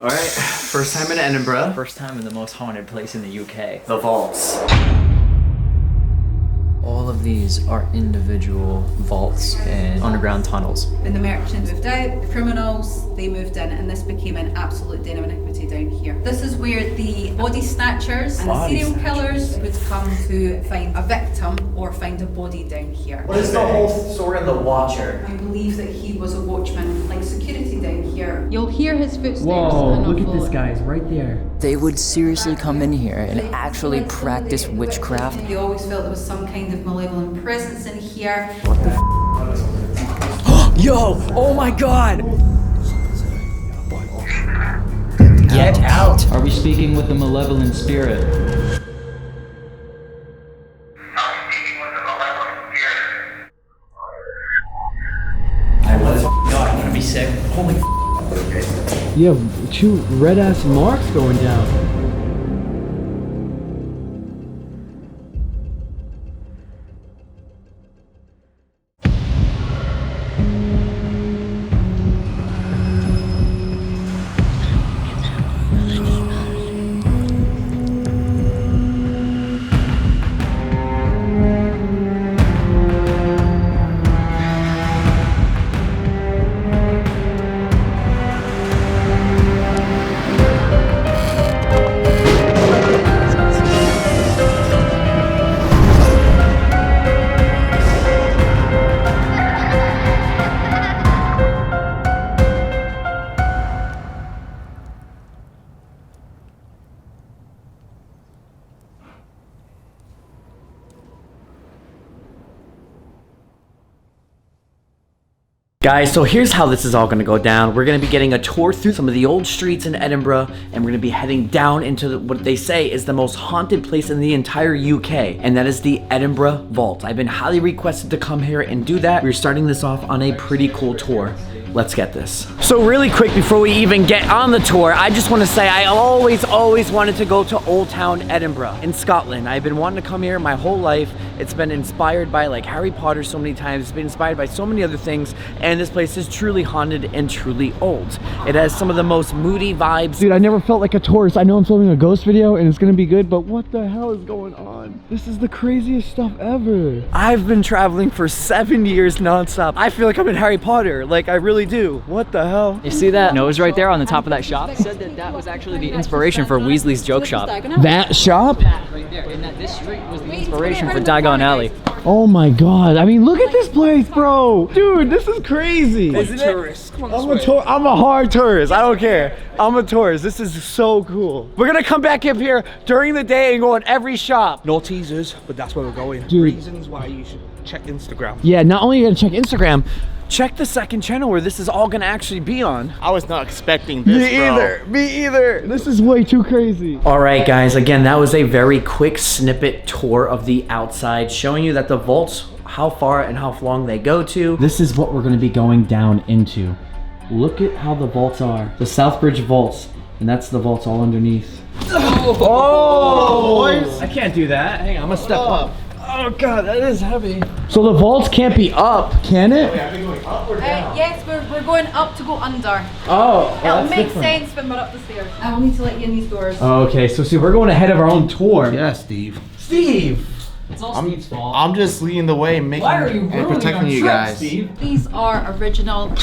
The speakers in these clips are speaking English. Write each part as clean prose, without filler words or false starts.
Alright, first time in Edinburgh. First time in the most haunted place in the UK. The vaults. All of these are individual vaults and underground tunnels. When the merchants moved out, the criminals, they moved in, and this became an absolute den of iniquity down here. This is where the body snatchers and the serial killers would come to find a victim or find a body down here. What is the whole story of the Watcher? I believe that he was a watchman, like security down here. You'll hear his footsteps. Whoa, and look at follow this it. guy, he's right there. They would seriously come in here and actually practice witchcraft. They always felt there was some kind of malevolent presence in here. Yo! Oh my god! Get out! Are we speaking with the malevolent spirit? I was God, I'm gonna be sick. Holy You have two red-ass marks going down. Guys, so here's how this is all gonna go down. We're gonna be getting a tour through some of the old streets in Edinburgh, and we're gonna be heading down into what they say is the most haunted place in the entire UK, and that is the Edinburgh Vault. I've been highly requested to come here and do that. We're starting this off on a pretty cool tour. Let's get this. So really quick, before we even get on the tour, I just want to say I always wanted to go to Old Town Edinburgh in Scotland. I've been wanting to come here my whole life. It's been inspired by like Harry Potter so many times. It's been inspired by so many other things, and this place is truly haunted and truly old. It has some of the most moody vibes. Dude, I never felt like a tourist. I know I'm filming a ghost video and it's gonna be good, but what the hell is going on? This is the craziest stuff ever. I've been traveling for 7 years nonstop. I feel like I'm in Harry Potter. Like, I really do. What the hell? You see that nose right there on the top of that shop? It said that that was actually the inspiration for Weasley's joke shop. That shop? That right there. And that this street was the inspiration for Diagon Alley. Oh my god. I mean, look at this place, bro. Dude, this is crazy. Isn't it? I'm a hard tourist. I don't care. I'm a tourist. This is so cool. We're gonna come back up here during the day and go in every shop. No teasers, but that's where we're going. Dude. Reasons why you should check Instagram. Yeah, not only are you gonna check Instagram, Check the second channel where this is all gonna actually be on. I was not expecting this, Me either. This is way too crazy. All right, guys, again, that was a very quick snippet tour of the outside, showing you that the vaults, how far and how long they go to. This is what we're gonna be going down into. Look at how the vaults are. The Southbridge vaults, and that's the vaults all underneath. Oh, I can't do that. Hang on, I'm gonna step up. Oh God, that is heavy. so the vaults can't be up, can it? Yes, we're going up to go under. Oh, It'll make sense when we're up the stairs. I will need to let you in these doors. Okay, so see, we're going ahead of our own tour. Yeah, Steve. Steve! It's all Steve's fault. I'm just leading the way, making and protecting you guys. These are original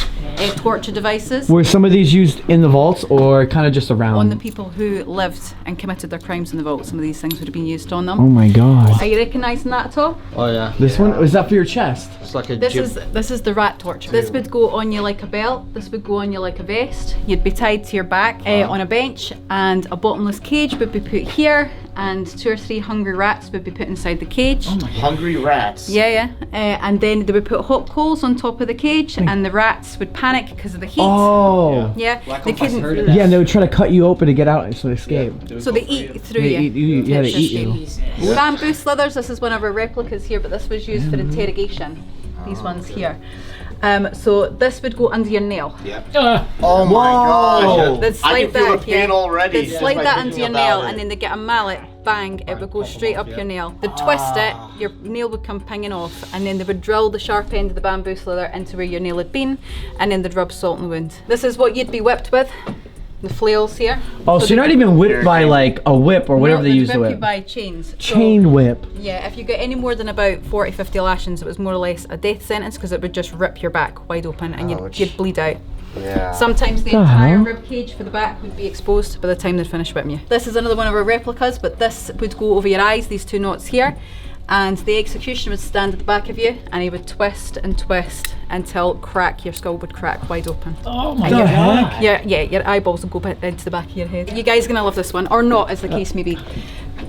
torture devices Were some of these used in the vaults or kind of just around? on the people who lived and committed their crimes in the vault. Some of these things would have been used on Oh them. my god. Are you recognising that at all? Oh yeah. This one, is that for your chest? It's like a This is the rat torture. This would go on you like a belt. This would go on you like a vest. You'd be tied to your back on a bench, and a bottomless cage would be put here, and 2 or 3 hungry rats would be put inside the cage. hungry rats. Yeah. And then they would put hot coals on top of the cage, and the rats would panic because of the heat. Oh. Yeah, they couldn't. Yeah, and they would try to cut you open to get out so they escape. So they eat through They you. eat you. Yeah, they to eat you. escape. Bamboo slithers. This is one of our replicas here, but this was used for interrogation. These ones here. So this would go under your nail. Oh my gosh. They'd I slide can feel that, the pain already. They'd just slide by that thinking into your about nail, it. and then they get a mallet, bang, it would go straight up your nail. They'd twist it, your nail would come pinging off, and then they would drill the sharp end of the bamboo slither into where your nail had been, and then they'd rub salt in the wound. This is what you'd be whipped with. the flails here. Oh, so you're not even whipped by like a whip or whatever they use to whip you whip. by chains. Chain whip. Yeah, if you get any more than about 40, 50 lashings, it was more or less a death sentence because it would just rip your back wide open and you'd bleed out. Yeah. Sometimes the The entire hell? rib cage for the back would be exposed by the time they'd finished whipping you. This is another one of our replicas, but this would go over your eyes, these two knots here, and the executioner would stand at the back of you and he would twist and twist until your skull would crack wide open. Oh my The god. heck? Yeah, your eyeballs will go into the back of your head. You guys are gonna love this one, or not, as the case may be.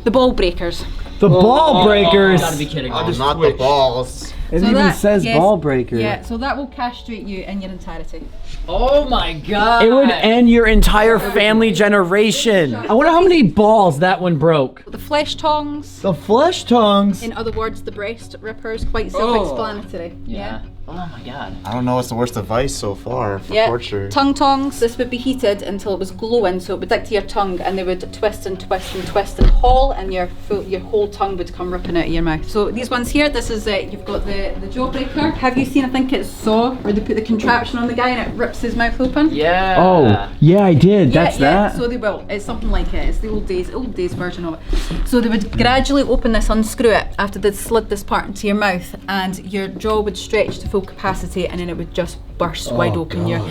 The ball breakers. The ball breakers. You gotta be kidding me. Oh, not the balls. It So even that- says yes, ball breaker. Yeah, so that will castrate you in your entirety. Oh my god. It would end your entire family generation. I wonder how many balls that one broke. The flesh tongs, The flesh tongues. in other words, the breast rippers, quite self-explanatory. Yeah. Oh my god. I don't know what's the worst advice so far for Yeah. torture. Tongue tongs, this would be heated until it was glowing, so it would stick to your tongue, and they would twist and twist and twist and haul, and your whole tongue would come ripping out of your mouth. So these ones here, this is you've got the jawbreaker. Have you seen? I think it's Saw, where they put the contraption on the guy and it rips his mouth open. Yeah. Oh, yeah, I did. Yeah, That's yeah. that. So they will. It's something like it. It's the old days version of it. So they would gradually open this, unscrew it after they'd slid this part into your mouth, and your jaw would stretch to full capacity, and then it would just burst wide open. Your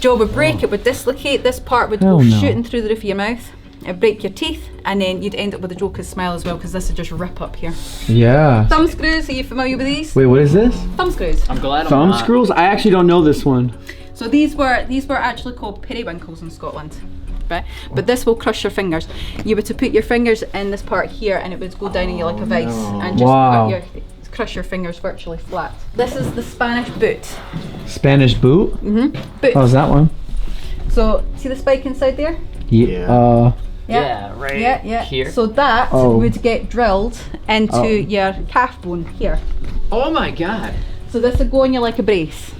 jaw would break. It would dislocate. This part would Hell go no. shooting through the roof of your mouth. It'd break your teeth, and then you'd end up with a Joker's smile as well, because this would just rip up here. Yeah. Thumb screws. Are you familiar with these? Wait, what is this? Thumb screws. I'm glad I'm Thumb not. screws? I actually don't know this one. So these were actually called periwinkles in Scotland, right? But this will crush your fingers. You were to put your fingers in this part here, and it would go down in you like a vice, and just Wow. crush your fingers virtually flat. This is the Spanish boot. Spanish boot? Boot. How's that one? So see the spike inside there? Yeah. Yeah, right Yeah. here. So that Oh. would get drilled into Oh. your calf bone here. Oh my god. So this would go on you like a brace,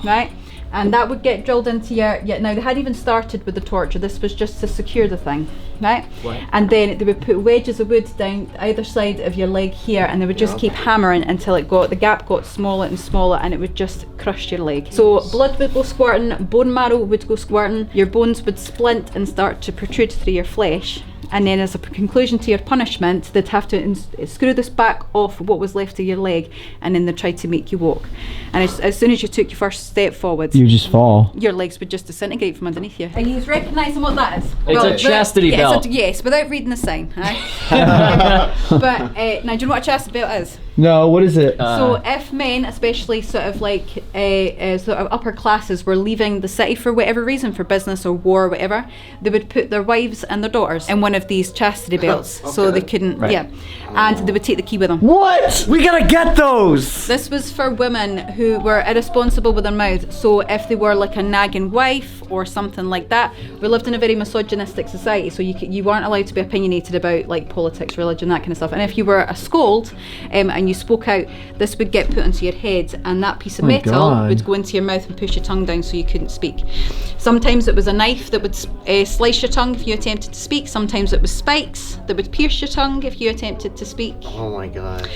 right? And that would get drilled into your, now they hadn't even started with the torture, this was just to secure the thing, right? Right. And then they would put wedges of wood down either side of your leg here, and they would just keep hammering until the gap got smaller and smaller, and it would just crush your leg. So blood would go squirting, bone marrow would go squirting, your bones would splint and start to protrude through your flesh. And then as a conclusion to your punishment, they'd have to screw this back off what was left of your leg, and then they'd try to make you walk. And as soon as you took your first step forward, You just fall. your legs would just disintegrate from underneath you. Are you recognising what that is? It's a chastity belt. Yes, without reading the sign. Right? But now, do you know what a chastity belt is? No, what is it? So if men, especially sort of like sort of upper classes, were leaving the city for whatever reason, for business or war or whatever, they would put their wives and their daughters in one of these chastity belts, so they couldn't, and they would take the key with them. What? We gotta get those. This was for women who were irresponsible with their mouth. So if they were like a nagging wife or something like that, we lived in a very misogynistic society, so you weren't allowed to be opinionated about like politics, religion, that kind of stuff. And if you were a scold and you spoke out, this would get put onto your head, and that piece of metal God. would go into your mouth and push your tongue down so you couldn't speak. Sometimes it was a knife that would slice your tongue if you attempted to speak. Sometimes it was spikes that would pierce your tongue if you attempted to speak. Oh my god.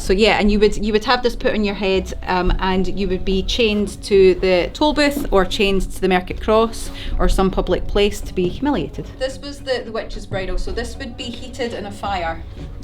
So yeah, and you would have this put on your head, and you would be chained to the toll booth or chained to the Market Cross or some public place to be humiliated. This was the witch's bridle. So this would be heated in a fire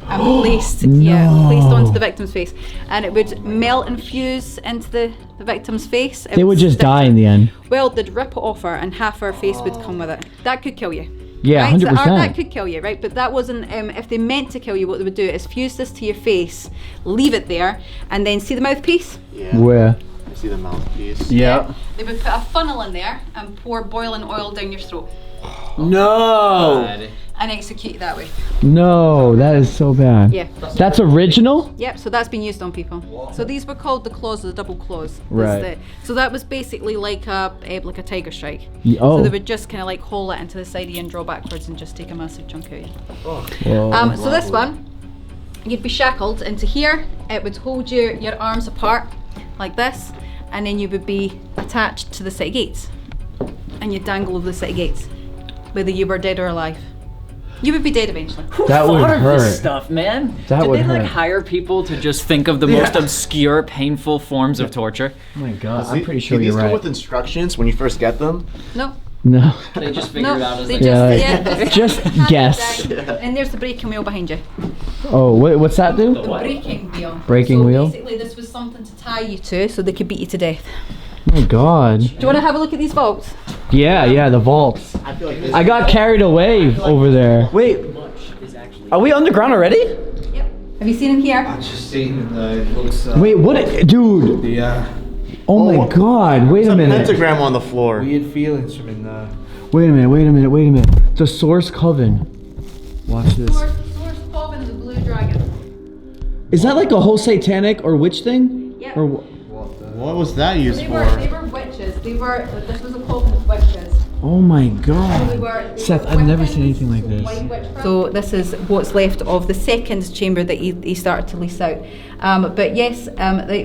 and placed onto the victim's face, and it would melt and fuse into the victim's face. They would just die in the end. Well, they'd rip it off her, and half her face would come with it. That could kill you. Yeah, Right? So 100%. that could kill you, right? But that wasn't, if they meant to kill you, what they would do is fuse this to your face, leave it there, and then see the mouthpiece? Yeah. Where? I see the mouthpiece. Yeah. They would put a funnel in there and pour boiling oil down your throat No. God. and execute you that way. No, that is so bad. Yeah. That's original? Yep, so that's been used on people. So these were called the claws, the double claws. Right. So that was basically like a tiger strike. Oh. So they would just kind of like haul it into the side of you and draw backwards and just take a massive chunk out of you. Whoa. So this one, you'd be shackled into here. It would hold your arms apart like this, and then you would be attached to the city gates, and you'd dangle over the city gates, whether you were dead or alive. You would be dead eventually. That would Thought of hurt. this stuff, man. That Did would they like hurt. hire people to just think of the most obscure, painful forms of torture? Oh my god, I'm pretty sure Do you're these come right. with instructions when you first get them? No. No. They just figure it out as they they just, Just guess. And there's the braking wheel behind you. Oh, what's that do? The braking wheel. Braking wheel? Basically, this was something to tie you to, so they could beat you to death. Oh my god. Do you want to have a look at these vaults? Yeah, the vaults. I feel like this I got carried away over there. Wait, are we underground already? Yep. Have you seen in here? Just seen the looks. Wait, dude? Yeah. Oh my god, wait There's a a minute. pentagram on the floor. Weird feelings from in there. Wait a minute. The Source Coven. Watch this. Source Coven of the Blue Dragon. Is that like a whole satanic or witch thing? Yep. Or What was that used They for? were witches. This was a coven of witches. oh my They god. were Seth, I've never seen anything like this. So this is what's left of the second chamber that he started to lease out. But yes,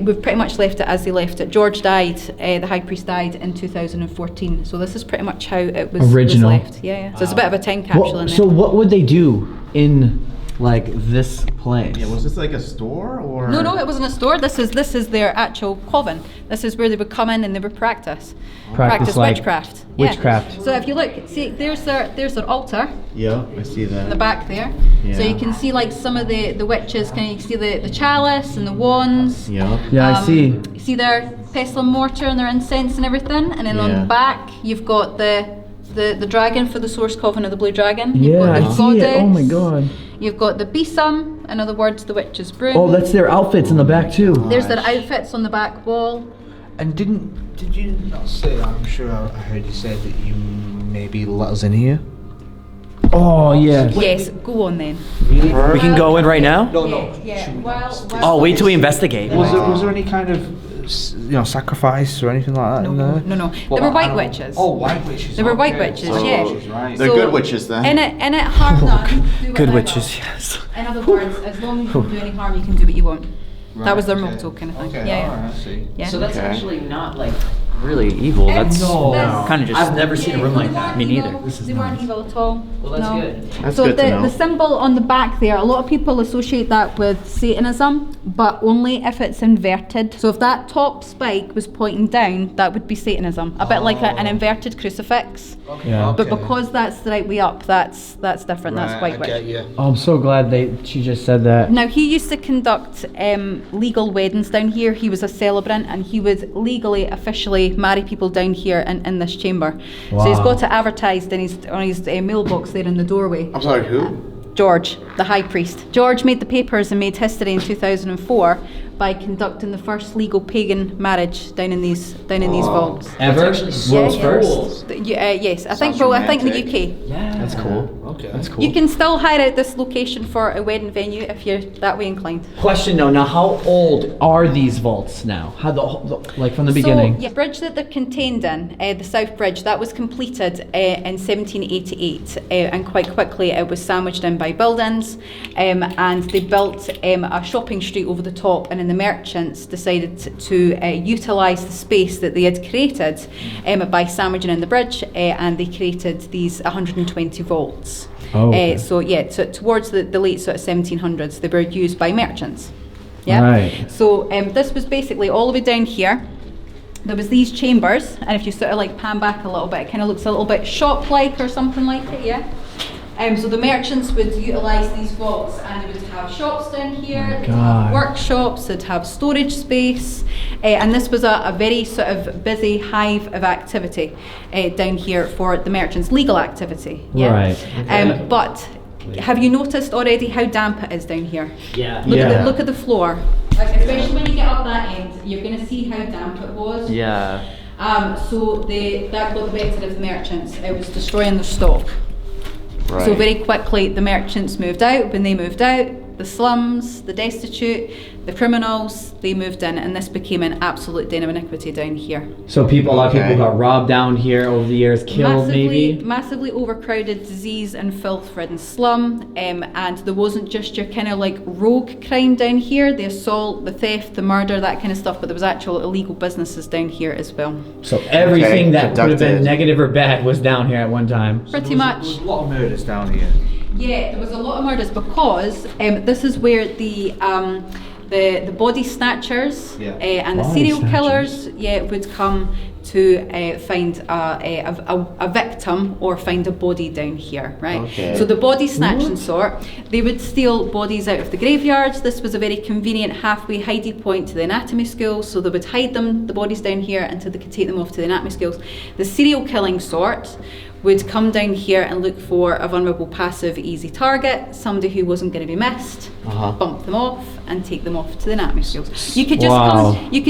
we've pretty much left it as they left it. George died, the high priest died in 2014. So this is pretty much how it was Original. left. Yeah. So it's a bit of a time capsule in there. So what would they do in like this place? Yeah, was this like a store or? No, it wasn't a store. This is their actual coven. This is where they would come in and they would practice like witchcraft. witchcraft. Yeah. So if you look, see, there's their altar Yeah, I see that. in the back there. Yeah. So you can see like some of the witches. You can see the chalice and the wands. Yeah. Yeah, I see. You see their pestle and mortar and their incense and everything. And then on Yeah. the back you've got the dragon for the Source Coven of the Blue Dragon. You've Yeah, got I see it. Oh my god. You've got the besom, in other words, the witch's broom. Oh, that's their outfits in the back too. There's their outfits on the back wall. And did you not say that? I'm sure I heard you say that you maybe let us in here. Oh yeah. Yes, go on then. We can go in right now? Yeah. Well, Oh, wait till we investigate. Was there any kind of sacrifice or anything like that in there? No. They were white witches. Oh, white witches. They were white okay. witches, So- yeah. Right. They're good witches then. In it, harm none. do what Good they witches, will. yes. In other words, as long as you don't do any harm, you can do what you want. That was their okay. motto, kind of thing. Okay, Yeah. alright, I see. Yeah. So that's Okay. actually not like really evil. That's kind of just. I've never seen a room like that. Me neither. They weren't evil at all. Well, that's no. good. That's So good to know. the symbol on the back there, a lot of people associate that with Satanism, but only if it's inverted. So if that top spike was pointing down, that would be Satanism. A bit like an inverted crucifix. Yeah. But because that's the right way up, that's different. That's white I witch. get you. Oh, I'm so glad she just said that. Now he used to conduct legal weddings down here. He was a celebrant and he would legally, officially marry people down here in this chamber. So he's Wow. got it advertised on his mailbox there in the doorway. I'm sorry, who? George, the high priest. George made the papers and made history in 2004 by conducting the first legal pagan marriage down in these vaults. Ever? actually World's so first? Yes, I think. Sounds Well, I think in the romantic. UK. Yeah. That's cool. Okay. That's cool. You can still hire out this location for a wedding venue if you're that way inclined. Question though, now how old are these vaults now? How like from the beginning? So, the bridge that they're contained in, the South Bridge, that was completed in 1788, and quite quickly it was sandwiched in by buildings, and they built a shopping street over the top, and then the merchants decided to utilise the space that they had created by sandwiching in the bridge, and they created these 120 vaults. Oh, okay. Towards the late sort of 1700s, they were used by merchants. Yeah. Right. So this was basically all the way down here. There was these chambers, and if you sort of like pan back a little bit, it kind of looks a little bit shop-like or something like it, yeah? So the merchants would utilise these vaults, and they would have shops down here, they'd God. have workshops, they'd have storage space, and this was a very sort of busy hive of activity down here for the merchants, legal activity, yeah? Right. But have you noticed already how damp it is down here? Yeah. Look at the floor. Like, especially when you get up that end, you're going to see how damp it was. Yeah. So that got the better of the merchants. It was destroying their stock. Right. So very quickly the merchants moved out. When they moved out, the slums, the destitute, the criminals, they moved in, and this became an absolute den of iniquity down here. So a lot of people Okay. got robbed down here over the years, killed maybe. Massively overcrowded, disease and filth-ridden slum, and there wasn't just your kind of like rogue crime down here, the assault, the theft, the murder, that kind of stuff, but there was actual illegal businesses down here as well. So everything Okay, that would have been conducted. negative or bad was down here at one time. Pretty much. There's a lot of murders down here. Yeah, there was a lot of murders because this is where the body snatchers Yeah. and the Body serial snatchers. killers would come to find a victim or find a body down here, right? Okay. So the body snatching sort, they would steal bodies out of the graveyards. This was a very convenient halfway hiding point to the anatomy schools, so they would hide the bodies down here until they could take them off to the anatomy schools. The serial killing sort would come down here and look for a vulnerable, passive, easy target, somebody who wasn't going to be missed, bump them off and take them off to the anatomy schools. You could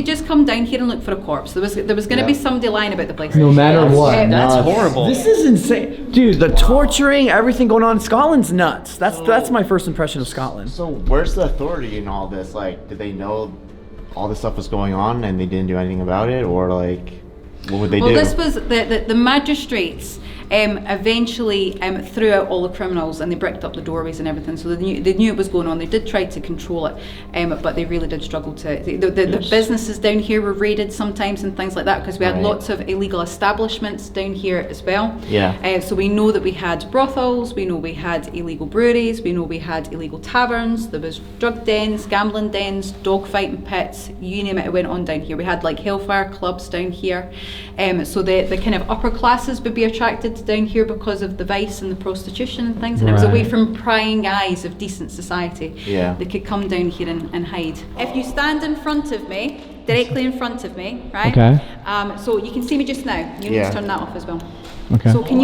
just come down here and look for a corpse. There was going to be somebody lying about the place. No matter what. That's horrible. This is insane, dude. The torturing, everything going on in Scotland's nuts. That's my first impression of Scotland. So where's the authority in all this? Like, did they know all this stuff was going on and they didn't do anything about it, or like, what would they do? Well, this was the magistrates. Eventually threw out all the criminals and they bricked up the doorways and everything, so they knew it was going on. They did try to control it, but they really did struggle to. The businesses down here were raided sometimes and things like that, because we had lots of illegal establishments down here as well. Yeah. So we know that we had brothels, we know we had illegal breweries, we know we had illegal taverns, there was drug dens, gambling dens, dogfighting pits, you name it, it went on down here. We had like hellfire clubs down here. So the kind of upper classes would be attracted to down here because of the vice and the prostitution and things, and it was away from prying eyes of decent society. Yeah. They could come down here and hide. If you stand in front of me, directly in front of me, right? Okay. So you can see me just now. You need to turn that off as well. Okay. So can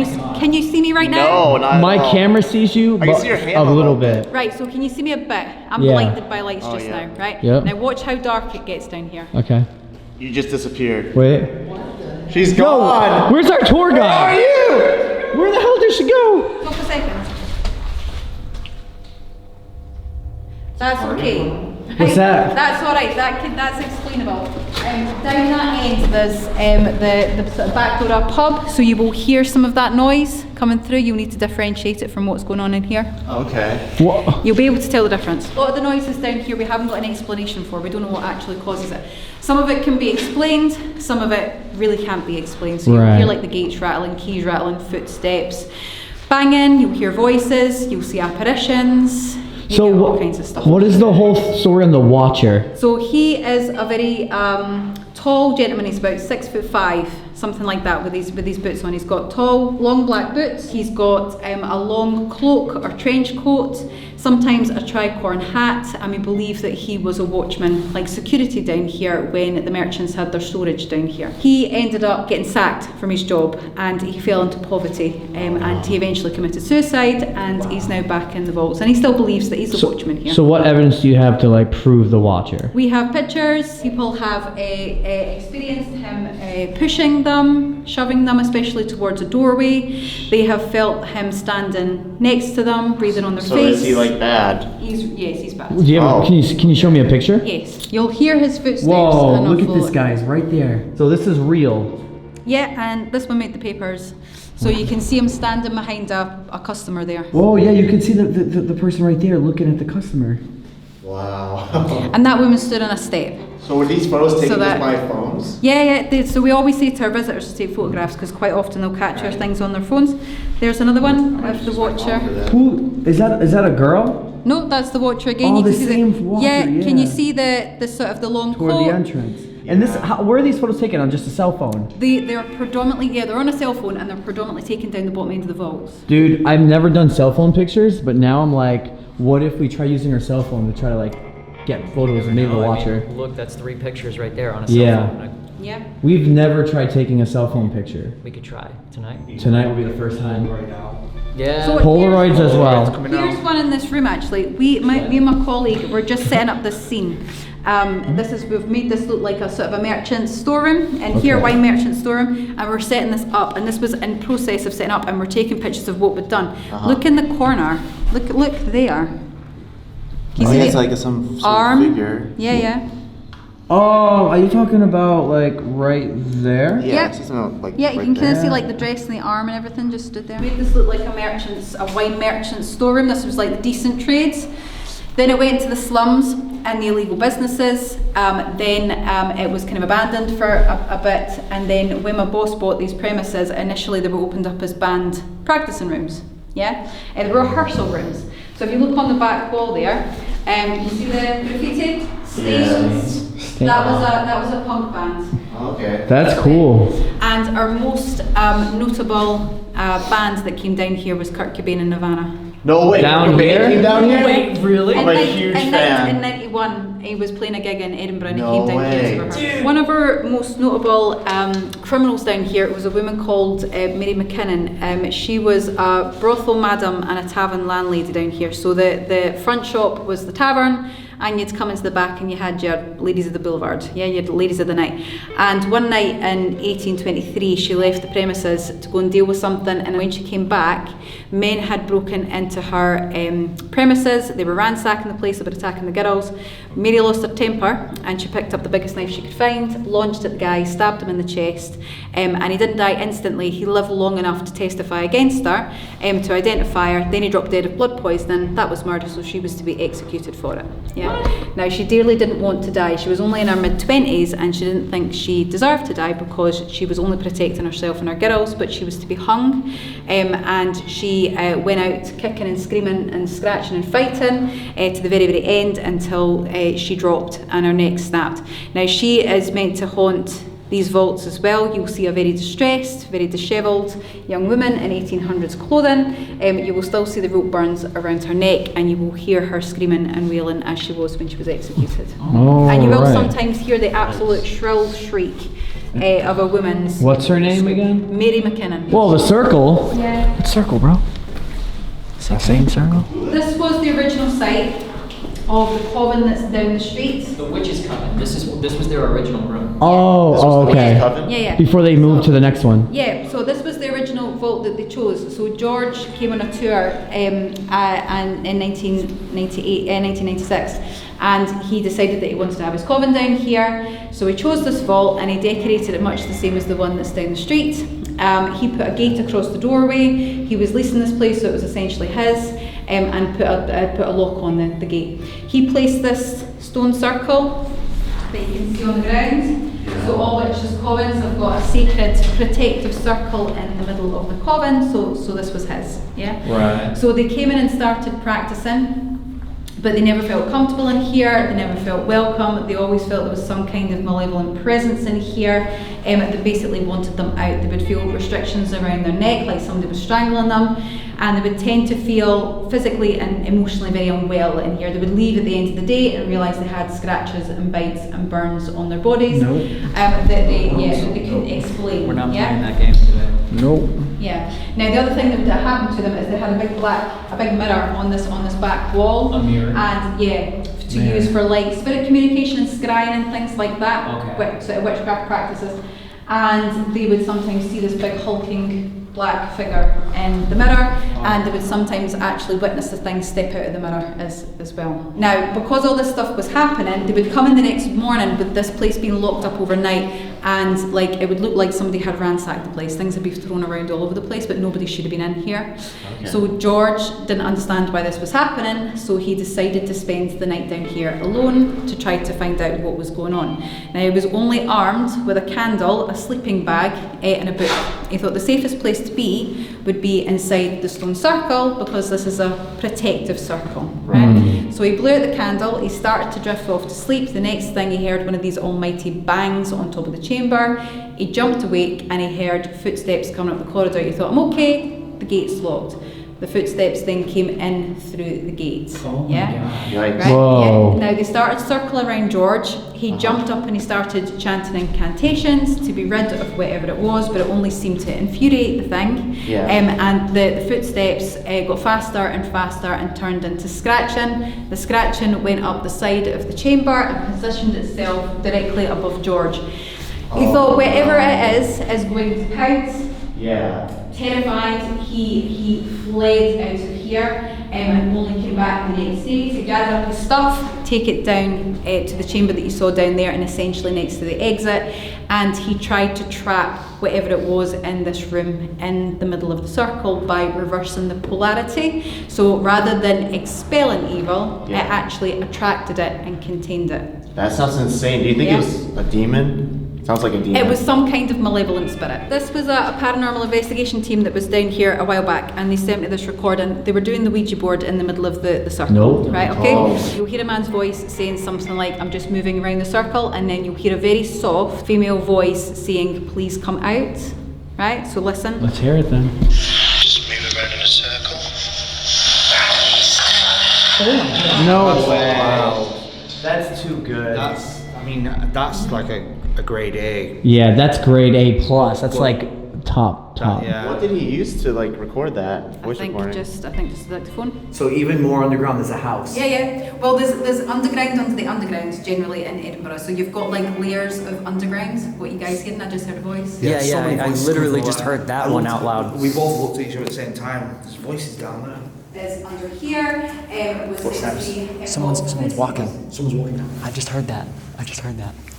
you see me right now? No, not at My all. camera sees you, I can but see your hand a a little little bit. Right, so can you see me a bit? I'm Yeah. blinded by lights just yeah. now, right? Yep. Now watch how dark it gets down here. Okay. You just disappeared. Wait. She's Yo, gone. where's our tour Where guide? are you? Where the hell did she go? Stop a second. That's okay. What's that? That's all right. That's explainable. Down that end, there's the sort of back door of a pub, so you will hear some of that noise coming through. You'll need to differentiate it from what's going on in here. Okay. What? You'll be able to tell the difference. A lot of the noises down here we haven't got an explanation for. We don't know what actually causes it. Some of it can be explained, some of it really can't be explained. So you'll Right. hear like the gates rattling, keys rattling, footsteps, banging, you'll hear voices, you'll see apparitions, you So get all kinds of stuff. what is the whole story on the Watcher? So he is a very tall gentleman. He's about 6'5", something like that, with these boots on. He's got tall, long black boots. He's got a long cloak or trench coat, sometimes a tricorn hat, and we believe that he was a watchman, like security down here when the merchants had their storage down here. He ended up getting sacked from his job and he fell into poverty, and he eventually committed suicide, and he's now back in the vaults, and he still believes that he's a watchman here. So what evidence do you have to like prove the Watcher? We have pictures. People have experienced him pushing them, shoving them, especially towards a doorway. They have felt him standing next to them, breathing on their So face. is he like bad? Yes, he's bad. Do you have, Oh. can you show me a picture? Yes, you'll hear his footsteps. Whoa, and look I'll at this follow. guys right there. So this is real. Yeah, and this one made the papers. So you can see him standing behind a customer there. Whoa, yeah, you can see the person right there looking at the customer. Wow. And that woman stood on a step. So were these photos taken So that- just by phones? Yeah, so we always say to our visitors to take photographs, because quite often they'll capture things on their phones. There's another one of the Watcher. Who is that? Is that a girl? No, that's the Watcher again. Oh, You can the see same Watcher, yeah, can you yeah. see the sort of the long Toward coat? the entrance. And this, where are these photos taken on? Just a cell phone? They're predominantly, they're on a cell phone, and they're predominantly taken down the bottom end of the vaults. Dude, I've never done cell phone pictures, but now I'm like, what if we try using our cell phone to try to like get photos of maybe the No, I mean, Watcher? look, that's 3 pictures right there on a cell Yeah. phone. Yeah. We've never tried taking a cell phone picture. We could try tonight. Tonight will be the first time. Yeah. So Polaroids as well. Here's one in this room actually. Me and my colleague were just setting up this scene. We've made this look like a sort of a merchant storeroom, and here wine merchant storeroom, and we're setting this up, and this was in process of setting up, and we're taking pictures of what we've done. Look in the corner. Look there. Can you see it's the like some sort arm? of figure. Yeah. Oh, are you talking about like right there? Yeah, Yep. it's just like Yeah, you right can kind of there. see like the dress and the arm and everything just stood there. Made this look like a wine merchant storeroom. This was like the decent trades. Then it went to the slums and the illegal businesses. Then it was kind of abandoned for a bit. And then when my boss bought these premises, initially they were opened up as band practicing rooms. Yeah, and they were rehearsal rooms. So if you look on the back wall there, you see the graffiti stations. Yeah. That was a punk band. Okay. That's cool. And our most notable band that came down here was Kurt Cobain and Nirvana. No way. Down Cobain here? came down here? Wait, really? I'm a huge fan. In 91, he was playing a gig in Edinburgh and No he came down way. here for her. One of our most notable criminals down here was a woman called Mary McKinnon. She was a brothel madam and a tavern landlady down here. So the front shop was the tavern, and you'd come into the back and you had your ladies of the boulevard. Yeah, you had ladies of the night. And one night in 1823, she left the premises to go and deal with something, and when she came back, men had broken into her premises. They were ransacking the place, they were attacking the girls. Mary lost her temper and she picked up the biggest knife she could find, launched at the guy, stabbed him in the chest, and he didn't die instantly. He lived long enough to testify against her, to identify her. Then he dropped dead of blood poisoning. That was murder, so she was to be executed for it. Yeah. Now, she dearly didn't want to die. She was only in her mid-20s and she didn't think she deserved to die because she was only protecting herself and her girls, but she was to be hung. And she went out kicking and screaming and scratching and fighting to the very, very end until she dropped and her neck snapped. Now, she is meant to haunt these vaults as well. You'll see a very distressed, very dishevelled young woman in 1800s clothing. You will still see the rope burns around her neck, and you will hear her screaming and wailing as she was when she was executed. And you will sometimes hear the absolute shrill shriek of a woman's. What's her name again? Mary McKinnon. Well, the circle. Yeah. What circle, bro? It's the same circle. This was the original site of the coven that's down the street. The witch's coven. This was their original room. Oh, okay. Coven? Yeah. Before they moved to the next one. Yeah, so this was the original vault that they chose. So George came on a tour and in 1996, and he decided that he wanted to have his coven down here. So he chose this vault and he decorated it much the same as the one that's down the street. He put a gate across the doorway. He was leasing this place, so it was essentially his, and put a lock on the gate. He placed this stone circle that you can see on the ground. So all witches' covens have got a sacred protective circle in the middle of the coven, so this was his, yeah? Right. So they came in and started practicing, but they never felt comfortable in here, they never felt welcome, they always felt there was some kind of malevolent presence in here, that basically wanted them out. They would feel restrictions around their neck, like somebody was strangling them, and they would tend to feel physically and emotionally very unwell in here. They would leave at the end of the day and realise they had scratches and bites and burns on their bodies that they couldn't explain. We're not playing that game today. Nope. Yeah. Now the other thing that would happen to them is they had a big mirror on this back wall. A mirror. And to use for like spirit communication and scrying and things like that. Okay. Sort of witchcraft practices. And they would sometimes see this big hulking black figure in the mirror, and they would sometimes actually witness the thing step out of the mirror as well. Now, because all this stuff was happening, they would come in the next morning with this place being locked up overnight, and like it would look like somebody had ransacked the place. Things would be thrown around all over the place, but nobody should have been in here. Okay. So George didn't understand why this was happening, so he decided to spend the night down here alone to try to find out what was going on. Now, he was only armed with a candle, a sleeping bag, and a book. He thought the safest place to be would be inside the stone circle, because this is a protective circle, right? So he blew out the candle, he started to drift off to sleep. The next thing, he heard one of these almighty bangs on top of the chamber. He jumped awake and he heard footsteps coming up the corridor. He thought, I'm okay, the gate's locked. The footsteps then came in through the gate. Yikes. Right? Whoa. Yeah. Now they started circling around George. He jumped up and he started chanting incantations to be rid of whatever it was, but it only seemed to infuriate the thing. And the footsteps got faster and faster and turned into scratching. The scratching went up the side of the chamber and positioned itself directly above George. He thought whatever it is going to pounce. Yeah. Terrified, he fled out of here and only came back the next day to gather up his stuff, take it down to the chamber that you saw down there and essentially next to the exit, and he tried to trap whatever it was in this room in the middle of the circle by reversing the polarity. So rather than expelling evil, it actually attracted it and contained it. That sounds insane. Do you think it was a demon? Sounds like a demon. It was some kind of malevolent spirit. This was a paranormal investigation team that was down here a while back, and they sent me this recording. They were doing the Ouija board in the middle of the circle. Nope. Right, okay? You'll hear a man's voice saying something like, I'm just moving around the circle, and then you'll hear a very soft female voice saying, please come out. Right, so listen. Let's hear it then. Just move around in a circle. No way. Wow. That's too good. That's like a grade A. Yeah, that's grade A plus. That's like top. Yeah. What did he use to like record that I voice think recording? just a dictaphone. So even more underground, there's a house. Yeah. Well, there's underground under the underground generally in Edinburgh. So you've got like layers of underground. What you guys hearing? I just heard a voice. Yeah, I literally just heard that one out loud. We both looked at each other at the same time. There's voices down there. There's under here. Someone's walking. Someone's walking down. I just heard that.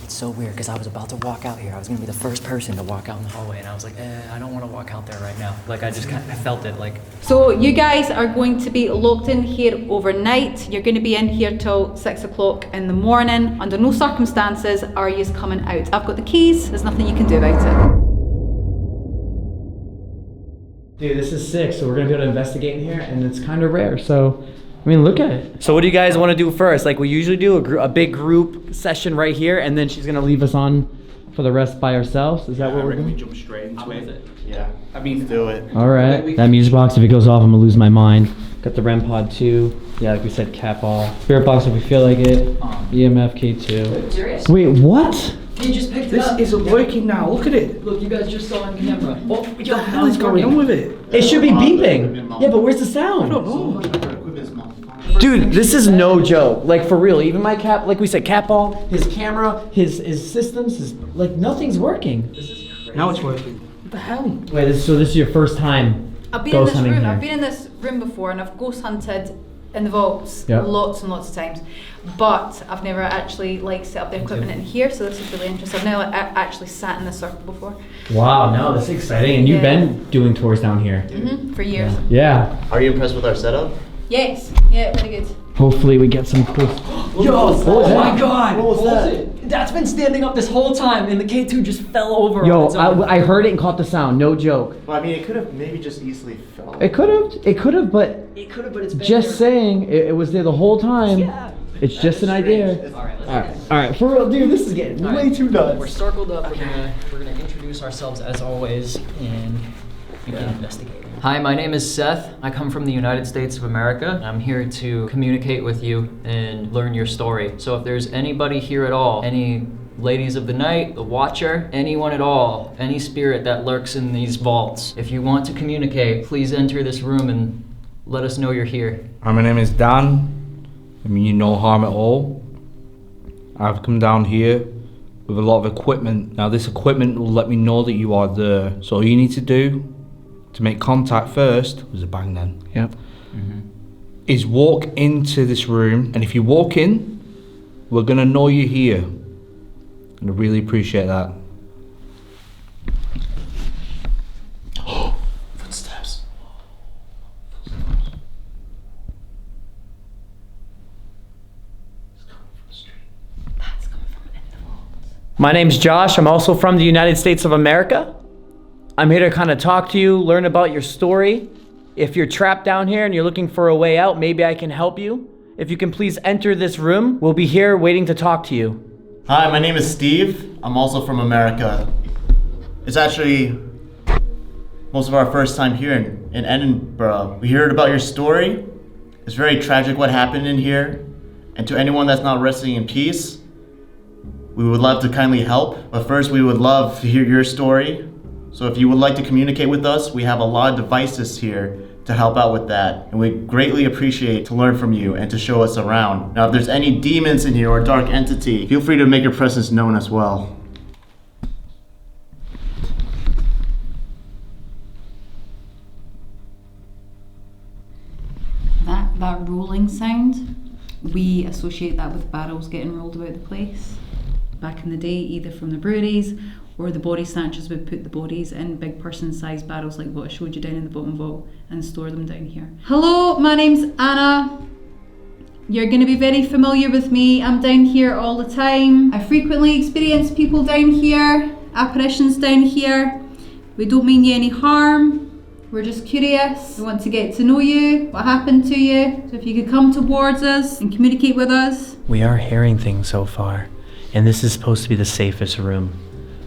It's so weird because I was about to walk out here. I was gonna be the first person to walk out in the hallway, and I was like, I don't want to walk out there right now. Like I felt it. Like So you guys are going to be locked in here overnight. You're going to be in here till 6 o'clock in the morning. Under no circumstances are you coming out. I've got the keys. There's nothing you can do about it. Dude, this is sick. So we're gonna go to investigate in here, and it's kind of rare. So, I mean, look at it. So what do you guys want to do first? Like we usually do a big group session right here, and then she's gonna leave us on for the rest by ourselves. Is that what we're doing? Jump straight into it. Yeah. I mean, Do it. All right. That music box, if it goes off, I'm gonna lose my mind. Got the REM pod 2. Yeah, like we said, cap all. Spirit box if we feel like it. EMF K2. serious? Wait, what? You just picked this isn't working now. Look at it. Look, you guys just saw on camera. Oh, What the hell is going on with it? It should be beeping. Yeah, but where's the sound? Dude, this is no joke. Like for real. Even my cap, like we said, cap ball, his camera, his systems, like nothing's working. Now it's working. What the hell? Wait, so this is your first time I've been in ghost this hunting room. here? I've been in this room before, and I've ghost hunted in the vaults Yeah. lots and lots of times. But I've never actually like set up the equipment in here, so this is really interesting. I've never actually sat in this circle before. Wow, no, this is exciting. And you've Yeah. been doing tours down here. For years. Yeah. Are you impressed with our setup? Yes. Yeah, very good. Hopefully we get some cool. Yo! Oh my God! What was that? That's been standing up this whole time, and the K2 just fell over. Yo, on its own. I heard it and caught the sound. No joke. Well, I mean, it could have maybe just easily fell. It could have, but It could have, but it's been just there. saying, it was there the whole time. Yeah. It's just an idea. All right, let's All right, for real, dude. This is getting All way right. too nuts. We're circled up. We're gonna introduce ourselves as always and begin investigating. Hi, my name is Seth. I come from the United States of America. I'm here to communicate with you and learn your story. So if there's anybody here at all, any ladies of the night, the watcher, anyone at all, any spirit that lurks in these vaults, if you want to communicate, please enter this room and let us know you're here. Hi, my name is Dan. I mean you no harm at all. I've come down here with a lot of equipment. Now this equipment will let me know that you are there. So all you need to do to make contact first, there's a bang then, Yep. is walk into this room, and if you walk in, we're gonna know you're here. And I really appreciate that. Footsteps. My name's Josh. I'm also from the United States of America. I'm here to kind of talk to you, learn about your story. If you're trapped down here and you're looking for a way out, maybe I can help you. If you can please enter this room, we'll be here waiting to talk to you. Hi, my name is Steve. I'm also from America. It's actually most of our first time here in Edinburgh. We heard about your story. It's very tragic what happened in here. And to anyone that's not resting in peace, we would love to kindly help. But first, we would love to hear your story. So if you would like to communicate with us, we have a lot of devices here to help out with that. And we greatly appreciate to learn from you and to show us around. Now, if there's any demons in here or dark entity, feel free to make your presence known as well. That rolling sound, we associate that with barrels getting rolled about the place. Back in the day, either from the breweries or the body snatchers would put the bodies in big person-sized barrels like what I showed you down in the bottom vault and store them down here. Hello, my name's Anna. You're going to be very familiar with me. I'm down here all the time. I frequently experience people down here, apparitions down here. We don't mean you any harm. We're just curious. We want to get to know you, what happened to you. So if you could come towards us and communicate with us. We are hearing things so far, and this is supposed to be the safest room.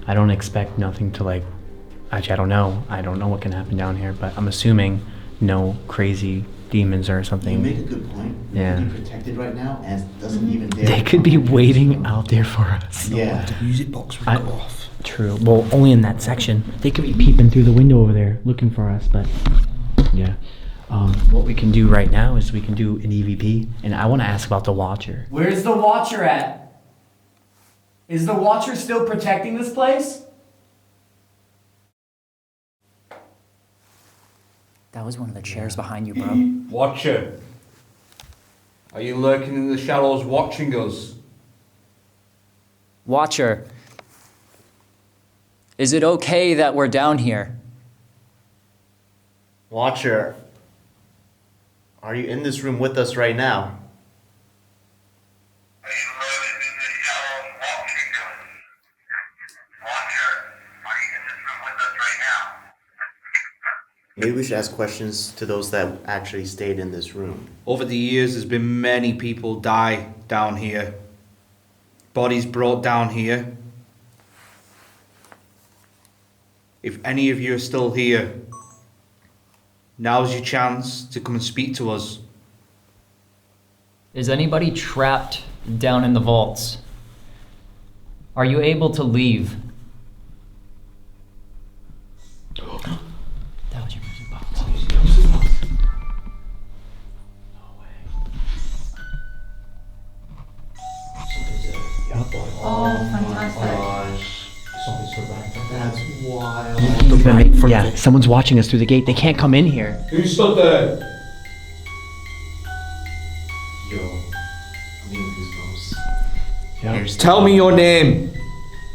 I don't expect nothing to like, actually I don't know. I don't know what can happen down here, but I'm assuming no crazy demons or You something. make a good point. We Yeah. could be protected right now and doesn't even dare. They could be waiting out there for us. Yeah. The music box would I- go off. True. Well, only in that section. They could be peeping through the window over there, looking for us. But yeah, what we can do right now is we can do an EVP, and I want to ask about the Watcher. Where's the Watcher at? Is the Watcher still protecting this place? That was one of the chairs behind you, bro. Watcher, are you lurking in the shadows watching us? Watcher, is it okay that we're down here? Watcher, are you in this room with us right now? Are you lurking in the shadows watching us? Watcher, are you in this room with us right now? Maybe we should ask questions to those that actually stayed in this room. Over the years, there's been many people die down here. Bodies brought down here. If any of you are still here, now's your chance to come and speak to us. Is anybody trapped down in the vaults? Are you able to leave? That was your music box. Oh, fantastic. That's wild. Yeah, someone's watching us through the gate. They can't come in here. Who stood there? Yo, I'm getting goosebumps. Tell me your name.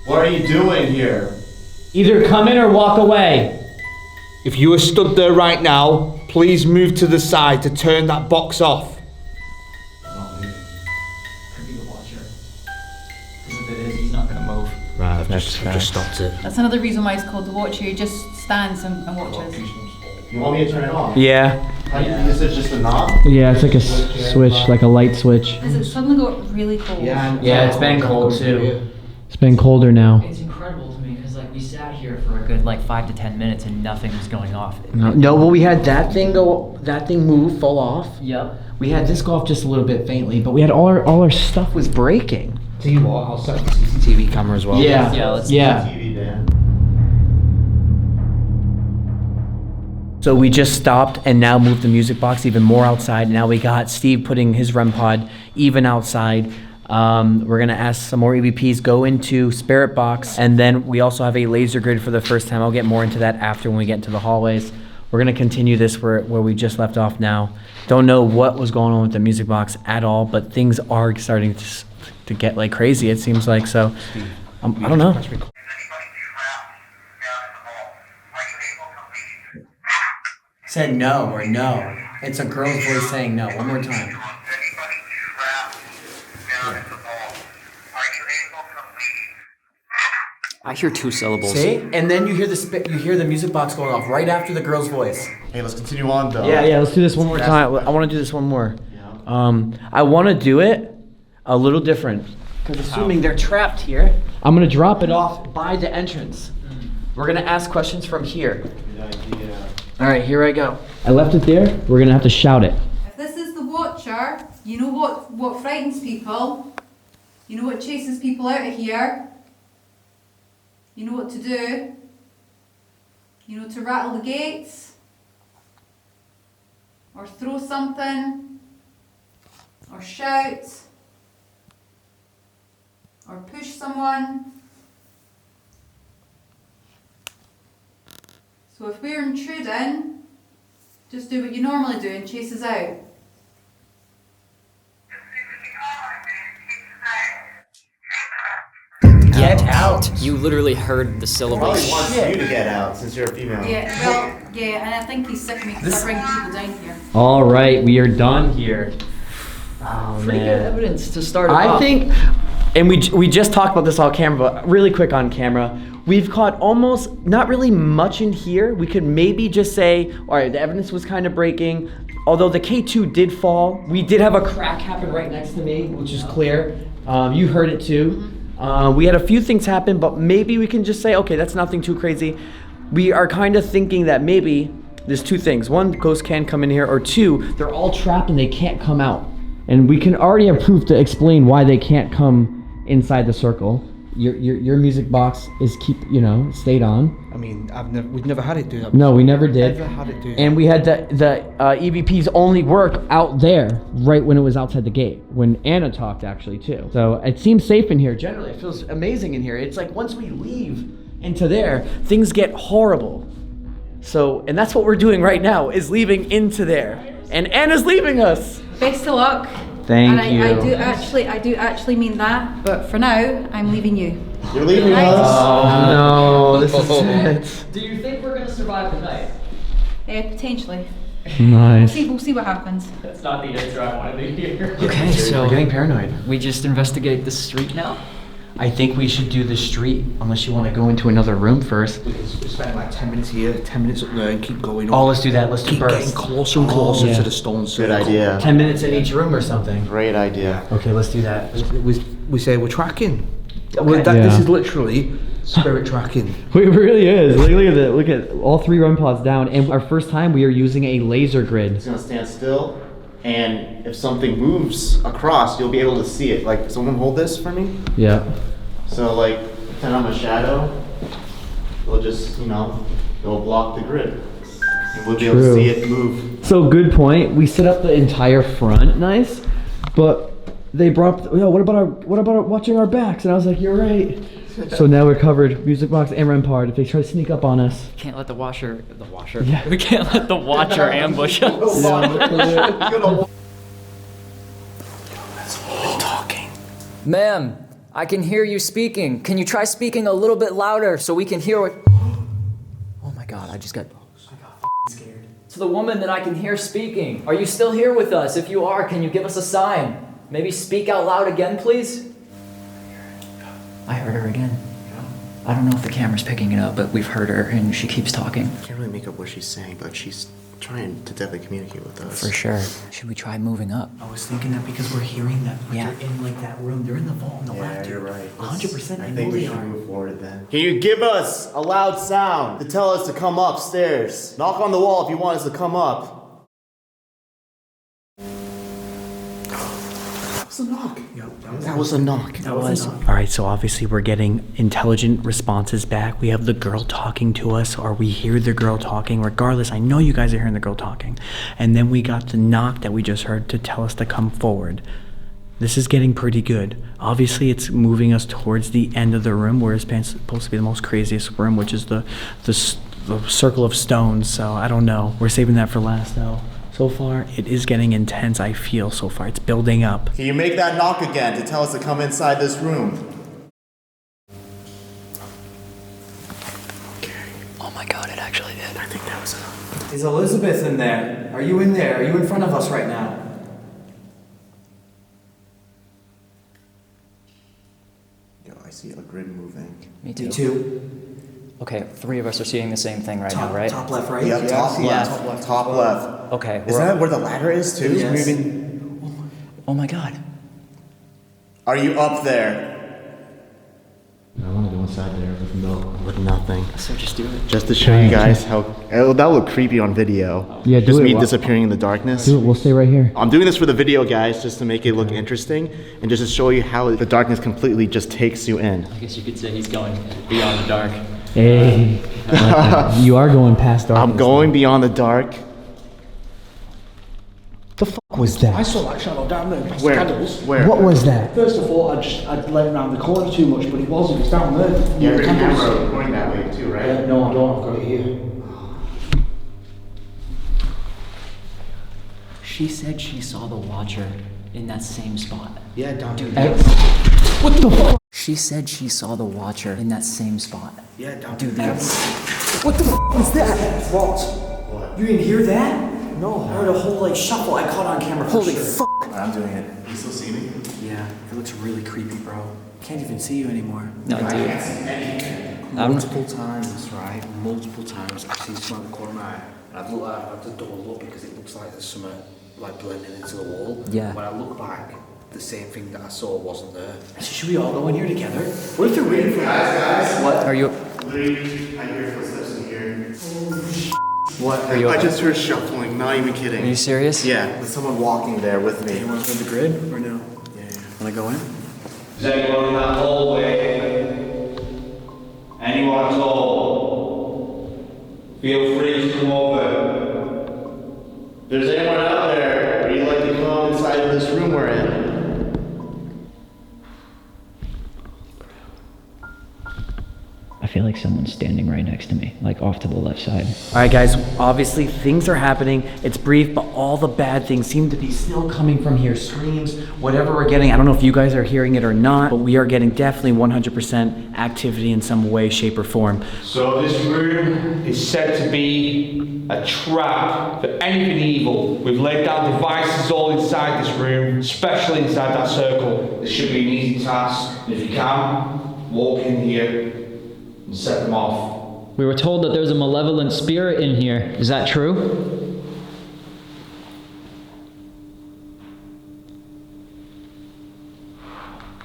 What are you doing here? Either come in or walk away. If you are stood there right now, please move to the side to turn that box off. He's not gonna move. Right, Just stopped it. That's another reason why it's called the Watcher. He just stands and watches. You want me to turn it on? Yeah. How do you, is it just a knob? Yeah, it's like a switch, like a light switch. Has it suddenly got really cold? Yeah, it's been cold too. It's been colder now. It's incredible to me because like we sat here for a good like 5 to 10 minutes and nothing was going off. No, well, we had that thing move, fall off. Yep. We had this go off just a little bit faintly, but we had all our stuff was breaking. Tell you what, I'll set up the CCTV camera as well. Yeah. Yeah, let's Yeah. TV, Dan. So we just stopped and now moved the music box even more outside. Now we got Steve putting his REM pod even outside. We're gonna ask some more EVPs, go into Spirit Box, and then we also have a laser grid for the first time. I'll get more into that after when we get into the hallways. We're gonna continue this where we just left off now. Don't know what was going on with the music box at all, but things are starting to get like crazy, it seems like. So I don't know. Is anybody trapped down in the vault? Are you able to leave? Said no or no. It's a girl's voice saying no. One more time. Is anybody trapped down in the vault? Are you able to leave? I hear 2 syllables. See? And then you hear the music box going off right after the girl's voice. Hey, let's continue on though. Yeah, let's do this one more time. I want to do this one more. I want to do it a little different. Because assuming they're trapped here, I'm going to drop it off by the entrance. We're going to ask questions from here. All right, here I go. I left it there. We're gonna have to shout it. If this is the Watcher, you know what frightens people. You know what chases people out of here. You know what to do. You know to rattle the gates. Or throw something. Or shout. Or push someone. So if we're intruding, just do what you normally do and chase us out. Get out! You literally heard the syllables. Probably wants you to get out since you're a female. Yeah, well, yeah, and I think he's sick of me because I bring people down here. All right, we are done here. Oh, Pretty man. good evidence to start it I off. think, and we just talked about this off camera, but really quick on camera, we've caught almost not really much in here. We could maybe just say, all right, the evidence was kind of breaking. Although the K2 did fall, we did have a crack happen right next to me, which is clear. You heard it too. We had a few things happen, but maybe we can just say, okay, that's nothing too crazy. We are kind of thinking that maybe there's two things. One, ghosts can come in here, or two, they're all trapped and they can't come out. And we can already have proof to explain why they can't come inside the circle. Your music box is stayed on. I mean, we've never had it do that. No, we never did. Never had it do that. And we had the EVPs only work out there, right when it was outside the gate, when Anna talked actually too. So it seems safe in here. Generally, it feels amazing in here. It's like once we leave into there, things get horrible. So, and that's what we're doing right now, is leaving into there. And Anna's leaving us. Best of luck. Thank and you. I do actually mean that. But for now, I'm leaving you. You're leaving Right. us? Oh no, this is it. Do you think we're gonna survive the night? Potentially. Nice. We'll see what happens. That's not the answer I wanted to hear. Okay, so We're getting paranoid. we just investigate the street now? I think we should do the street, unless you want to go into another room first. We spend like 10 minutes here, 10 minutes up there, and keep going. Oh, let's do that. Let's do keep getting bursts. closer and closer yeah. to the stone Good circle. idea. 10 minutes in each room or something. Great idea. Okay, let's do that. We say we're tracking. Okay. This Yeah. is literally spirit tracking. It really is. Look at that. Look at all 3 REM pods down. And our first time, we are using a laser grid. It's gonna stand still, and if something moves across, you'll be able to see it. Like, someone hold this for me. Yeah. So, like, pretend I'm a shadow. It'll just, it'll block the grid, and we'll be able to True. see it move. So good point. We set up the entire front nice, but they brought. What about watching our backs? And I was like, you're right. So now we're covered. Music box and REM pod. If they try to sneak up on us. Can't let the watcher. Yeah. We can't let the watcher ambush us. Ma'am, I can hear you speaking. Can you try speaking a little bit louder so we can hear what... Oh my god, I just got scared. To the woman that I can hear speaking. Are you still here with us? If you are, can you give us a sign? Maybe speak out loud again, please? I heard her again. I don't know if the camera's picking it up, but we've heard her and she keeps talking. I can't really make up what she's saying, but she's trying to definitely communicate with us. For sure. Should we try moving up? I was thinking that because we're hearing that. Yeah. They're in like that room. They're in the vault on the left. Yeah, you're right. 100%. I think we should move forward then. Can you give us a loud sound to tell us to come upstairs? Knock on the wall if you want us to come up. That was a knock. That was a knock. That was. All right, so obviously we're getting intelligent responses back. We have the girl talking to us, or we hear the girl talking. Regardless, I know you guys are hearing the girl talking. And then we got the knock that we just heard to tell us to come forward. This is getting pretty good. Obviously, it's moving us towards the end of the room, where it's supposed to be the most craziest room, which is the circle of stones. So I don't know. We're saving that for last, though. So far, it is getting intense, I feel, so far. It's building up. Can you make that knock again to tell us to come inside this room? Oh my god, it actually did. I think that was a knock. Is Elizabeth in there? Are you in there? Are you in front of us right now? Yo, I see a grid moving. Me too. Two. Okay, 3 of us are seeing the same thing right now, right? Top left, right? Yep, top Yeah. left. Top left. Okay. Is that where the ladder is too? Yes. Moving. Oh my god. Are you up there? I want to go inside there With nothing. So just do it. Just to show you guys how that would look creepy on video. Yeah, do just it. me disappearing in the darkness. Dude, we'll stay right here. I'm doing this for the video, guys, just to make it look interesting and just to show you how the darkness completely just takes you in. I guess you could say he's going beyond the dark. Hey, you are going past darkness. I'm going beyond the dark. The fuck was that? I saw that shadow down there past the Where? candles. Where? What was that? First of all, I'd let around the corner too much, but it wasn't. It's down there. Yeah, The your candles. camera going that way too, right? No, I don't. I've got it here. She said she saw the Watcher in that same spot. Yeah, down Dude, there. What the fuck? She said she saw the Watcher in that same spot. Yeah, down Dude, there. that's... What the fuck was that? What? You didn't hear that? No, I heard a whole like shuffle. I caught on camera. Holy fuck! I'm doing it. You still see me? Yeah, it looks really creepy, bro. Can't even see you anymore. No, dude. Multiple times, right? Multiple times I've seen something in the corner of my eye. And I've looked at the door look because it looks like there's something like blending into the wall. Yeah. When I look back, the same thing that I saw wasn't there. Should we all go in here together? What if they're waiting for Guys. What Are you? Literally, I hear footsteps in here. What Are you? I just heard shuffling, not even kidding. Are you serious? Yeah, there's someone walking there with me. Want to go to the grid or no? Yeah. Want to go in? Is anyone in that hallway? Anyone at all? Feel free to come over. If there's anyone out there, would you like to come inside of this room we're in? I feel like someone's standing right next to me, like off to the left side. All right, guys, obviously things are happening. It's brief, but all the bad things seem to be still coming from here. Screams, whatever we're getting. I don't know if you guys are hearing it or not, but we are getting definitely 100% activity in some way, shape, or form. So this room is said to be a trap for anything evil. We've laid down devices all inside this room, especially inside that circle. This should be an easy task. And if you can, walk in here and set them off. We were told that there's a malevolent spirit in here. Is that true?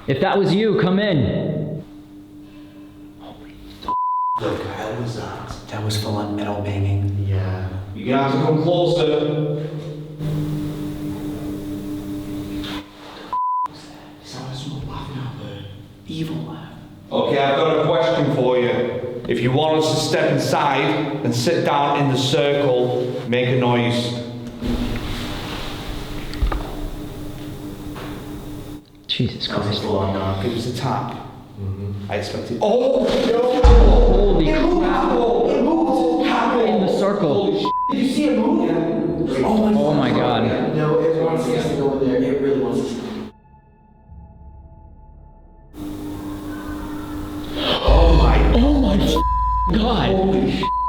If that was you, come in. What the hell was that? That was full on metal banging. Yeah. You're gonna have to come closer. Someone's laughing out there. Evil laugh. Okay, I've got a question for you. If you want us to step inside and sit down in the circle, make a noise. Jesus Christ. It was a tap. I expected. Holy crap. In the circle. Did you see it move? Oh my god. No, it wants us to go in there. It really wants us to. Oh my god.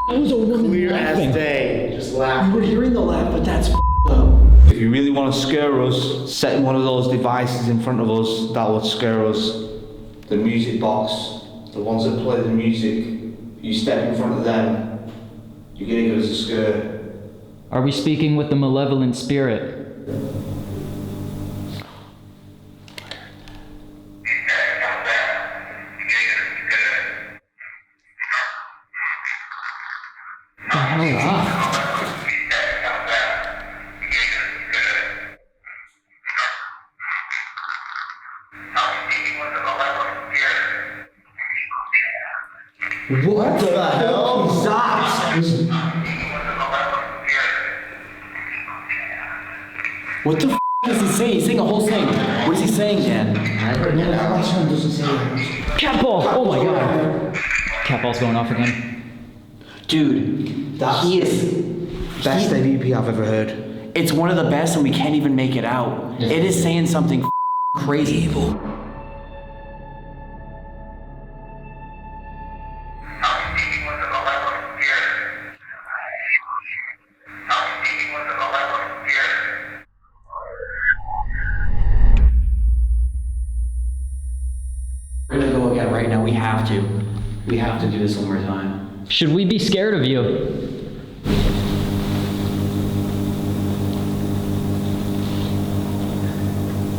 That was a woman Clear laughing. as day. Just laugh. We're hearing the laugh, but that's up. If you really want to scare us, setting one of those devices in front of us, that would scare us. The music box, the ones that play the music, you step in front of them, you're gonna give us a scare. Are we speaking with the malevolent spirit? The hell is that? What the hell is that? What the does he say? He's saying a whole thing. What is he saying, Dan? Catball! Oh my god. Catball's going off again. Dude, he is. Best AVP I've ever heard. It's one of the best, and we can't even make it out. It is saying something crazy. Evil. We're gonna go again right now. We have to. We have to do this one more time. Should we be scared of you?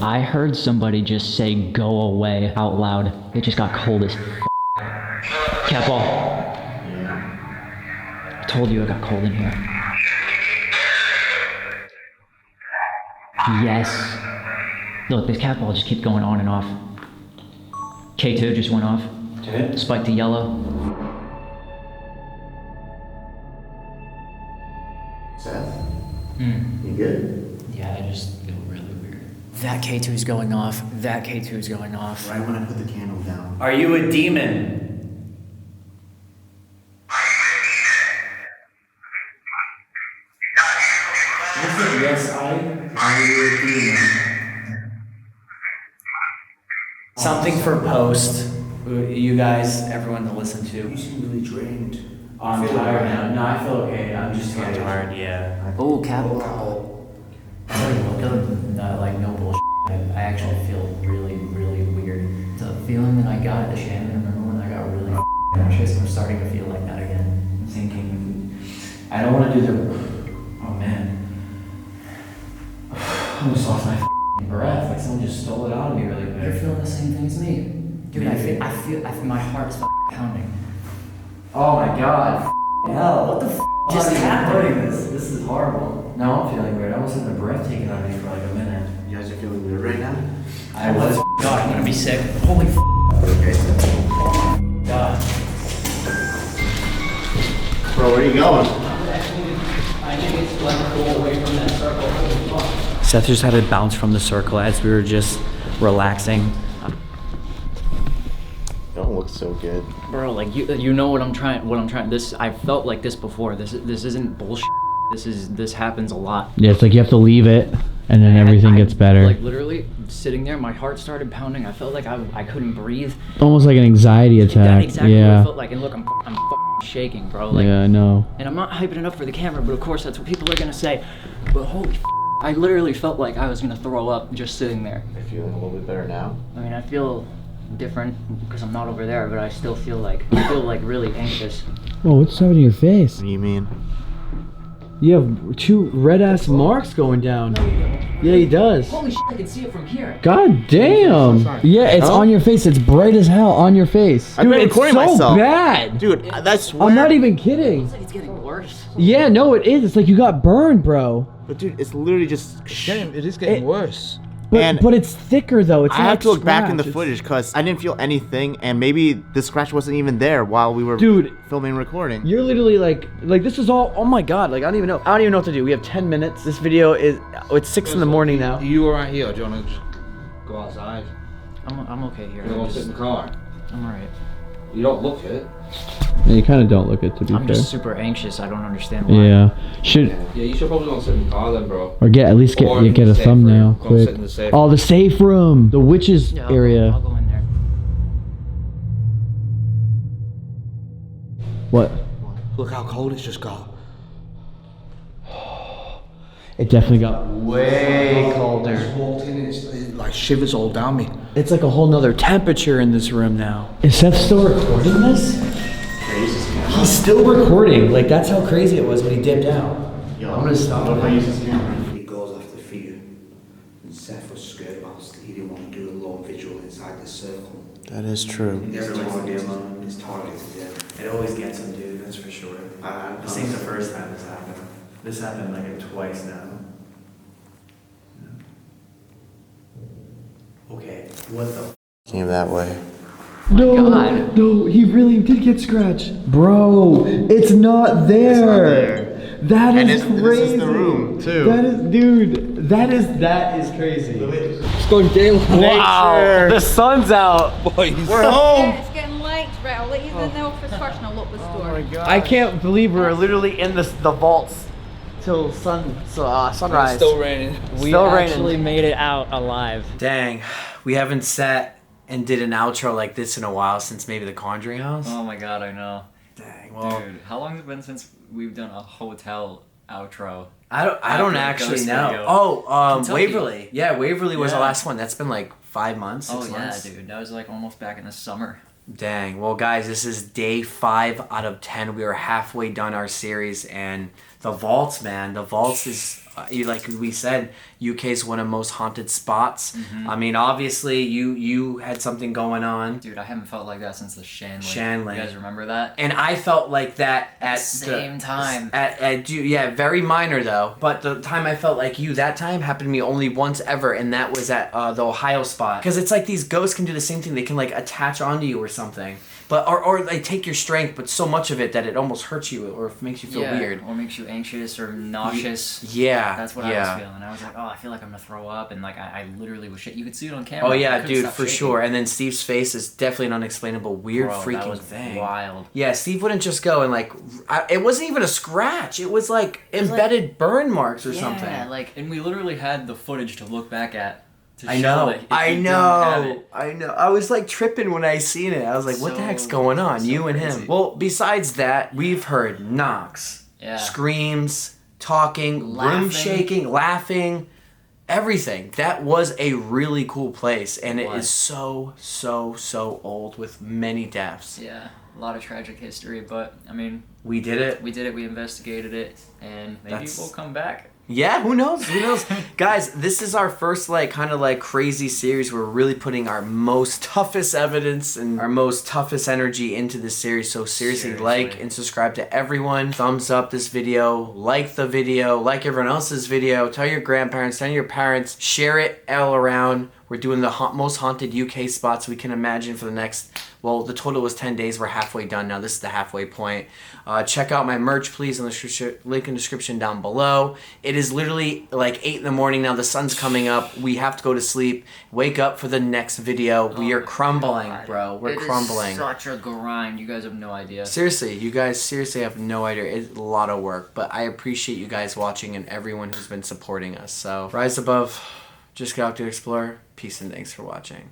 I heard somebody just say "go away" out loud. It just got cold as Catball. I told you it got cold in here. Yes. Look, this Catball just keeps going on and off. K2 just went off. Did? Spike to yellow. Seth? You good? Yeah, I just feel really weird. That K2 is going off. That K2 is going off. Right when I put the candle down. Are you a demon? Yes, I a demon. Something for post. You guys, everyone to listen to. You seem really drained. I'm tired now. No, I feel okay. I'm just tired. Yeah. Oh, capital. Like no bullshit. I actually feel really, really weird. The feeling that I got at the Shannon, remember when I got really anxious? I'm starting to feel like that again. I'm thinking, I don't want to do the. Oh man. I almost lost my breath. Like someone just stole it out of me really quick. You're feeling the same thing as me. Dude, I feel my heart's pounding. Oh my god. Hell. What the Just just happening. This is horrible. Now I'm feeling weird. I almost had my breath taken out of me for like a minute. You guys are feeling weird right now? I was. God, I'm gonna be sick. Holy God. Bro, where are you going? I think it's like go away from that circle. Holy fuck. Seth just had to bounce from the circle as we were just relaxing. Don't look so good. Bro, like you know what I'm trying. This I felt like this before. This isn't bullshit. This happens a lot. Yeah, it's like you have to leave it, and then everything gets better. Like literally sitting there, my heart started pounding. I felt like I couldn't breathe. Almost like an anxiety That's attack. exactly what Yeah. it felt like. And look, I'm f***ing shaking, bro. Like, Yeah, I know. and I'm not hyping it up for the camera, but of course that's what people are gonna say. But holy f***, I literally felt like I was gonna throw up just sitting there. Are you feeling a little bit better now? I mean, I feel different because I'm not over there, but I still feel like really anxious. Oh, what's happening to your face? What do you mean? You have 2 red ass marks going down. Yeah, he does. Holy shit, I can see it from here. God damn. Yeah, it's on your face. It's bright as hell on your face. I've Dude, been it's recording so myself. bad. Dude, that's I'm not even kidding. It's like it's getting worse. Yeah, no, it is. It's like you got burned, bro. But dude, it's literally just. It is getting worse. But, but it's thicker though. It's I not have to look back in the scratch. footage because I didn't feel anything, and maybe the scratch wasn't even there while we were Dude, filming and recording. you're literally like this is all. Oh my god! Like I don't even know what to do. We have 10 minutes. This video is. It's 6 in the morning now. Are you alright here, or do you want to just go outside? I'm okay here. You want to sit in the car? I'm alright. You don't look it. Yeah, you kind of don't look it to be I'm fair. just super anxious. I don't understand why. Yeah. Should Yeah, you should probably go and sit in the car then, bro. or get at least Or get in get the a safe thumbnail room. Go and sit quick. in the safe Oh, the safe room, the witches Yeah, area. I'll go in there. What? Look how cold it's just got. It definitely got way colder. Just walked in, it like shivers all down me. It's like a whole nother temperature in this room now. Is Seth still recording this? He's still recording. Like that's how crazy it was when he dipped out. Yo, I'm gonna stop what if I it. use this camera? He goes after Thea, and Seth was scared about he didn't want to do a long vigil inside the circle. That is true. His target is him. It always gets him, dude. That's for sure. This ain't the first time this happened. This happened like twice now. Okay, what the? Came that way. No, God. no, he really did get scratched. Bro, it's not there. That And is this crazy. is the room too. That is, dude, that is crazy. It's going daylight. Wow, The sun's out. Boys. We're home. It's getting light. Right, I'll let you in the office first and I'll lock the door. I can't believe we're literally in the vaults till sunrise. It's still raining. We Still raining. actually made it out alive. Dang, we haven't sat and did an outro like this in a while since maybe the Conjuring House. Oh my god, I know. Dang, well, Dude, how long has it been since we've done a hotel outro? I don't After the actually ghost know. video. Oh, Kentucky. Waverly. Yeah, Waverly was the Yeah. last one. That's been like 5 months, 6 Oh yeah, months. dude, that was like almost back in the summer. Dang. Well, guys, this is day 5 out of 10. We are halfway done our series, and the vaults, man. The vaults is, like we said, UK's one of the most haunted spots. I mean, obviously, you had something going on, Dude, I haven't felt like that since the Shanley. Shanley. You guys remember that? and I felt like that at Same time. Yeah, very minor though. But the time I felt like you, that time happened to me only once ever, and that was at the Ohio spot. Because it's like these ghosts can do the same thing. They can like attach onto you or something. But or like take your strength, but so much of it that it almost hurts you or makes you feel weird. Or makes you anxious or nauseous. Yeah, That's what I was feeling. I was like, oh, I feel like I'm gonna throw up, and like I literally was shit. You could see it on camera. Oh I yeah, couldn't dude, stop for shaking. sure. And then Steve's face is definitely an unexplainable, weird, Bro, freaking that was thing. wild. Yeah, Steve wouldn't just go and like, it wasn't even a scratch. It was like embedded burn marks or something. Yeah, like, and we literally had the footage to look back at to I show know. that if I you don't have know. it. I know. I was like tripping when I seen it. I was like, what the heck's going on? so You and crazy. him. Well, besides that, we've heard knocks, Yeah. screams, talking, room Laughing. shaking, laughing, everything. That was a really cool place, and it was. is so old with many deaths. Yeah, a lot of tragic history, but I mean, We did it. we did it. We investigated it, and maybe That's- we'll come back. Yeah, who knows? Who knows? Guys, this is our first kind of crazy series. We're really putting our most toughest evidence and our most toughest energy into this series. So seriously, like and subscribe to everyone. Thumbs up this video, like the video, like everyone else's video. Tell your grandparents, tell your parents, share it all around. We're doing the most haunted UK spots we can imagine for the next, well, the total was 10 days. We're halfway done now. This is the halfway point. Check out my merch, please, in the link in the description down below. It is literally like 8 in the morning now. The sun's coming up. We have to go to sleep. Wake up for the next video. We are crumbling, bro. We're crumbling. It is such a grind. You guys have no idea. Seriously, you guys seriously have no idea. It's a lot of work, but I appreciate you guys watching and everyone who's been supporting us. So, rise above, just go out to explore. Peace and thanks for watching.